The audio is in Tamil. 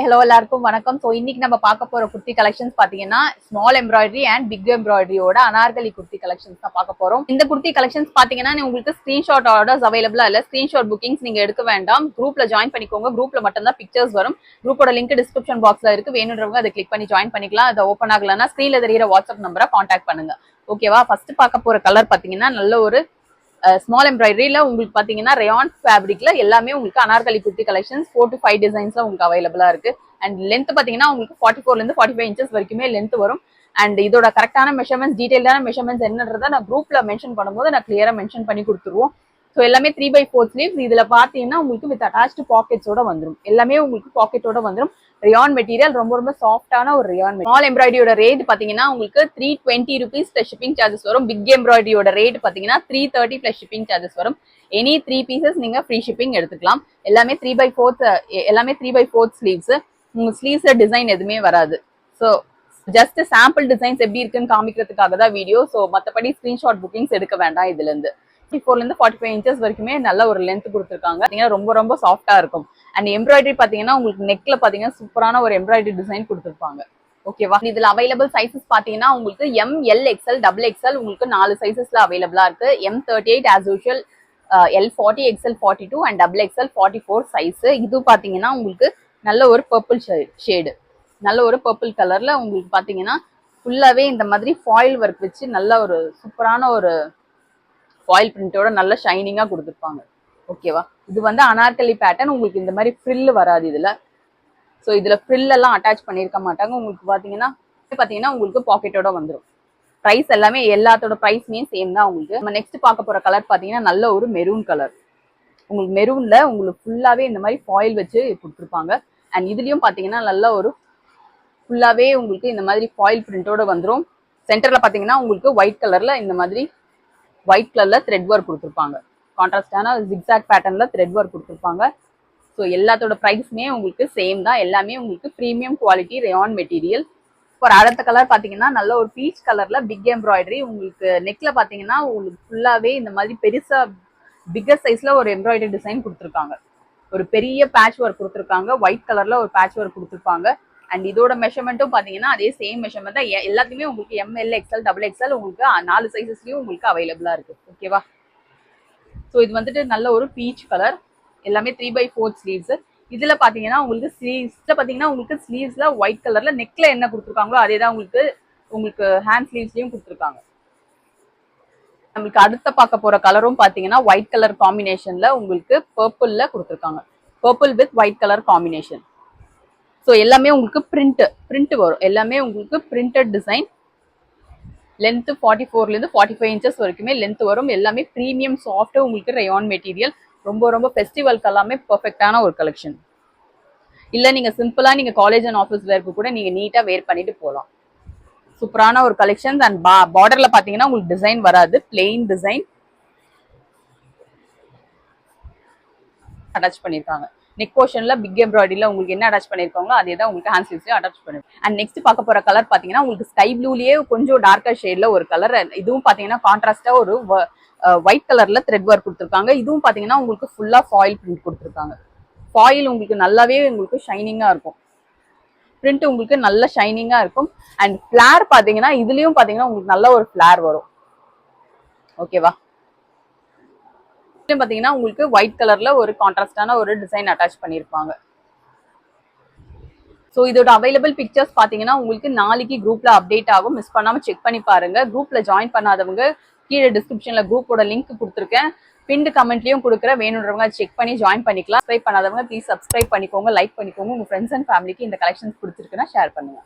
ஹலோ எல்லாருக்கும் வணக்கம். ஸோ இன்னைக்கு நம்ம பார்க்க போற குர்த்தி கலெக்ஷன்ஸ் பாத்தீங்கன்னா ஸ்மால் எம்ப்ராய்டரி அண்ட் பிக் எம்ப்ராய்டரியோட அனார்கலி குர்த்தி கலெக்ஷன்ஸ் தான் பார்க்க போறோம். இந்த குர்த்தி கலெக்ஷன்ஸ் பாத்தீங்கன்னா உங்களுக்கு ஸ்கிரீன்ஷாட் ஆர்டர்ஸ் அவைலபிளா இல்ல, ஸ்கிரீன்ஷாட் புக்கிங்ஸ் நீங்க எடுக்க வேண்டாம். குரூப்ல ஜாயின் பண்ணிக்கோங்க. குரூப்ல மட்டும் தான் பிக்சர்ஸ் வரும். குரூப்போட லிங்க் டிஸ்கிரிப்ஷன் பாக்ஸ்ல இருக்கு. வேணுன்றவங்க அதை கிளிக் பண்ணி ஜாயின் பண்ணிக்கலாம். அதை ஓப்பன் ஆகலன்னா ஸ்கிரீன்ல தெரியிற வாட்ஸ்அப் நம்பரை கான்டாக்ட் பண்ணுங்க. ஓகேவா? ஃபர்ஸ்ட் பார்க்க போற கலர் பாத்தீங்கன்னா நல்ல ஒரு ஸ்மால் எம்ப்ராய்டரியில உங்களுக்கு பாத்தீங்கன்னா ரயான் ஃபேப்ரிக்ல எல்லாமே உங்களுக்கு அனார்கலி குர்த்தி கலெக்ஷன்ஸ் 4 to 5 டிசைன்ஸ்ல உங்களுக்கு அவைலபிளா இருக்கு. அண்ட் லென்த் பாத்தீங்கன்னா உங்களுக்கு 44ல இருந்து 45 இன்ச்சஸ் வரைக்குமே லென்த் வரும். அண்ட் இதோட கரெக்டான மெஷர்மெண்ட்ஸ், டீடைல்டான மெஷர்மெண்ட்ஸ் என்னன்றதை நான் குரூப்ல மென்ஷன் பண்ணும்போது நான் கிளியரா மென்ஷன் பண்ணி கொடுத்துருவோம். ஸோ எல்லாமே 3/4 ஸ்லீவ்ஸ். இதுல பாத்தீங்கன்னா உங்களுக்கு வித் அட்டாச்டு பாக்கெட்ஸோட வந்துடும். எல்லாமே உங்களுக்கு பாக்கெட்டோட வந்துடும். ரியான் மெட்டீரியல் ரொம்ப ரொம்ப சாஃப்டான ஒரு ரியான். ஸ்மால் எம்ப்ராய்டரியோட ரேட் பாத்தீங்கன்னா உங்களுக்கு 320 rupees பிளஸ் ஷிப்பிங் சார்ஜஸ் வரும். பிக் எம்ப்ராய்டரியோட ரேட் பாத்தீங்கன்னா 330 பிளஸ் ஷிப்பிங் சார்ஜஸ் வரும். எனி 3 பீசஸ் நீங்க ஃப்ரீ ஷிப்பிங் எடுத்துக்கலாம். எல்லாமே 3/4 ஸ்லீவ்ஸ். உங்க ஸ்லீவ்ஸ்ல டிசைன் எதுவுமே வராது. ஸோ ஜஸ்ட் சாம்பிள் டிசைன்ஸ் எப்படி இருக்குன்னு காமிக்கிறதுக்காக தான் வீடியோ. ஸோ மற்றபடி ஸ்கிரீன்ஷாட் புக்கிங்ஸ் எடுக்க வேண்டாம். இதுல இருந்து 44ல இருந்து 45 இன்ச்சஸ் வரைக்குமே நல்ல ஒரு லென்த் கொடுத்துருக்காங்க. ரொம்ப ரொம்ப சாஃப்டா இருக்கும். அண்ட் எம்ப்ராய்டரி பாத்தீங்கன்னா உங்களுக்கு நெக்ல பாத்தீங்கன்னா சூப்பரான ஒரு எம்ப்ராய்டரி டிசைன் கொடுத்துருப்பாங்க. ஓகேவா? இதுல அவைலபிள் சைசஸ் பாத்தீங்கன்னா உங்களுக்கு ML XL XXL உங்களுக்கு 4 சைசஸ்ல அவைலபிளா இருக்கு. M38 as usual, L40 XL42 and XXL 44 size. இது பாத்தீங்கன்னா உங்களுக்கு நல்ல ஒரு பர்பிள் ஷேடு, நல்ல ஒரு பர்பிள் கலர்ல உங்களுக்கு பாத்தீங்கன்னா ஃபுல்லாவே இந்த மாதிரி ஃபாயில் ஒர்க் வச்சு நல்ல ஒரு சூப்பரான ஒரு ஃபாயில் பிரிண்டோட நல்ல ஷைனிங்கா கொடுத்துருப்பாங்க. ஓகேவா? இது வந்து அனார்கலி பேட்டர்ன். உங்களுக்கு இந்த மாதிரி ஃப்ரில் வராது இதுல. ஸோ இதுல ஃப்ரில் எல்லாம் அட்டாச் பண்ணிருக்க மாட்டாங்க. உங்களுக்கு பாத்தீங்கன்னா உங்களுக்கு பாக்கெட்டோட வந்துடும். பிரைஸ் எல்லாமே எல்லாத்தோட பிரைஸ்மே சேம் தான். உங்களுக்கு நம்ம நெக்ஸ்ட் பார்க்க போற கலர் பாத்தீங்கன்னா நல்ல ஒரு மெரூன் கலர். உங்களுக்கு மெரூன்ல உங்களுக்கு ஃபுல்லாவே இந்த மாதிரி ஃபாயில் வச்சு கொடுத்துருப்பாங்க. அண்ட் இதுலயும் பாத்தீங்கன்னா நல்ல ஒரு ஃபுல்லாவே உங்களுக்கு இந்த மாதிரி ஃபாயில் பிரிண்டோட வந்துடும். சென்டர்ல பாத்தீங்கன்னா உங்களுக்கு ஒயிட் கலர்ல இந்த மாதிரி ஒயிட் கலர்ல த்ரெட் ஒர்க் கொடுத்துருப்பாங்க. கான்ட்ராஸ்டான ஜிக்ஸாக் பேட்டர்ன்ல த்ரெட் ஒர்க் கொடுத்துருப்பாங்க. ஸோ எல்லாத்தோட ப்ரைஸ்மே உங்களுக்கு சேம் தான். எல்லாமே உங்களுக்கு ப்ரீமியம் குவாலிட்டி ரயான் மெட்டீரியல். இப்போ அடுத்த கலர் பாத்தீங்கன்னா நல்ல ஒரு பீச் கலர்ல பிக் எம்ப்ராய்டரி. உங்களுக்கு நெக்ல பாத்தீங்கன்னா உங்களுக்கு ஃபுல்லாவே இந்த மாதிரி பெருசா பிக்கர் சைஸ்ல ஒரு எம்ப்ராய்டரி டிசைன் கொடுத்துருக்காங்க. ஒரு பெரிய பேட்ச் ஒர்க் கொடுத்துருக்காங்க. ஒயிட் கலர்ல ஒரு பேட்ச் ஒர்க் கொடுத்துருப்பாங்க. அண்ட் இதோட மெஷர்மெண்ட்டும் பாத்தீங்கன்னா அதே சேம் மெஷர்மெண்ட் தான். எல்லாத்தையுமே உங்களுக்கு ML XL XXL உங்களுக்கு 4 சைசஸ்லயும் உங்களுக்கு அவைலபிளா இருக்கு. ஓகேவா? ஸோ இது வந்துட்டு நல்ல ஒரு பீச் கலர். எல்லாமே 3/4 ஸ்லீவ்ஸ். இதுல பாத்தீங்கன்னா உங்களுக்கு ஸ்லீவ்ஸ்ல ஒயிட் கலர்ல நெக்ல என்ன கொடுத்துருக்காங்களோ அதே தான் உங்களுக்கு ஹேண்ட் ஸ்லீவ்ஸ்லயும் கொடுத்துருக்காங்க. நம்மளுக்கு அடுத்த பார்க்க போற கலரும் பாத்தீங்கன்னா ஒயிட் கலர் காம்பினேஷன்ல உங்களுக்கு பர்பிள்ல கொடுத்துருக்காங்க. Purple with white colour combination. So எல்லாமே உங்களுக்கு பிரிண்ட் வரும். எல்லாமே உங்களுக்கு பிரிண்டட் டிசைன். லென்த் 44ல இருந்து 45 இன்ச்சஸ் வரைக்குமே லென்த் வரும். எல்லாமே ப்ரீமியம் சாஃப்ட் உங்களுக்கு ரயான் மெட்டீரியல். ரொம்ப ரொம்ப ஃபெஸ்டிவல்க்கு எல்லாமே பெர்ஃபெக்டான ஒரு கலெக்ஷன். இல்ல நீங்க சிம்பிளா நீங்க காலேஜ் அண்ட் ஆஃபீஸ் வேர்க்கு கூட நீங்க நீட்டா வேர் பண்ணிட்டு போகலாம். சூப்பரான ஒரு கலெக்ஷன். அண்ட் பார்டர்ல பாத்தீங்கன்னா உங்களுக்கு டிசைன் வராது. பிளெயின் டிசைன் அட்டாச் பண்ணிருக்காங்க. நெக் போர்ஷன்ல பிக் எம்ப்ராய்டரியில உங்களுக்கு என்ன அட்டாச் பண்ணிருக்காங்களோ அதே தான் உங்களுக்கு ஹேண்ட் ஸ்லீவ்ஸ்லயும் அட்டாச் பண்ணிருக்காங்க. அண்ட் நெக்ஸ்ட் பார்க்க போற கலர் பாத்தீங்கன்னா உங்களுக்கு ஸ்கை ப்ளூலயே கொஞ்சம் டார்க்கர் ஷேட்ல ஒரு கலர். இதுவும் பாத்தீங்கன்னா கான்ட்ராஸ்டா ஒரு ஒயிட் கலர்ல த்ரெட் ஒர்க் கொடுத்துருக்காங்க. இதுவும் பாத்தீங்கன்னா உங்களுக்கு ஃபுல்லா ஃபாயில் பிரிண்ட் கொடுத்துருக்காங்க. ஃபாயில் உங்களுக்கு நல்லாவே உங்களுக்கு ஷைனிங்கா இருக்கும். பிரிண்ட் உங்களுக்கு நல்ல ஷைனிங்கா இருக்கும். அண்ட் ஃபிளார் பாத்தீங்கன்னா இதுலயும் பாத்தீங்கன்னா உங்களுக்கு நல்ல ஒரு ஃபிளார் வரும். ஓகேவா? பாத்தீங்கன்னா உங்களுக்கு ஒயிட் கலர்ல ஒரு கான்ட்ராஸ்டான ஒரு டிசைன் அட்டாச் பண்ணிருப்பாங்க. ஸோ இதோட அவைலபிள் பிக்சர்ஸ் பாத்தீங்கன்னா உங்களுக்கு நாளைக்கு குரூப்ல அப்டேட் ஆகும். மிஸ் பண்ணாம செக் பண்ணி பாருங்க. குரூப்ல ஜாயின் பண்ணாதவங்க கீழே டிஸ்கிரிப்ஷன்ல குரூப்போட லிங்க் கொடுத்துருக்கேன். பின்டு கமெண்ட்லயும் கொடுக்குறேன். வேணுன்றவங்க செக் பண்ணி ஜாயின் பண்ணிக்கலாம். சப்ஸ்கிரைப் பண்ணாதவங்க ப்ளீஸ் சப்ஸ்கிரைப் பண்ணிக்கோங்க, லைக் பண்ணிக்கோங்க. உங்க ஃப்ரெண்ட்ஸ் அண்ட் ஃபேமிலிக்கு இந்த கலெக்ஷன்ஸ் பிடிச்சிருக்குன்னா ஷேர் பண்ணுங்க.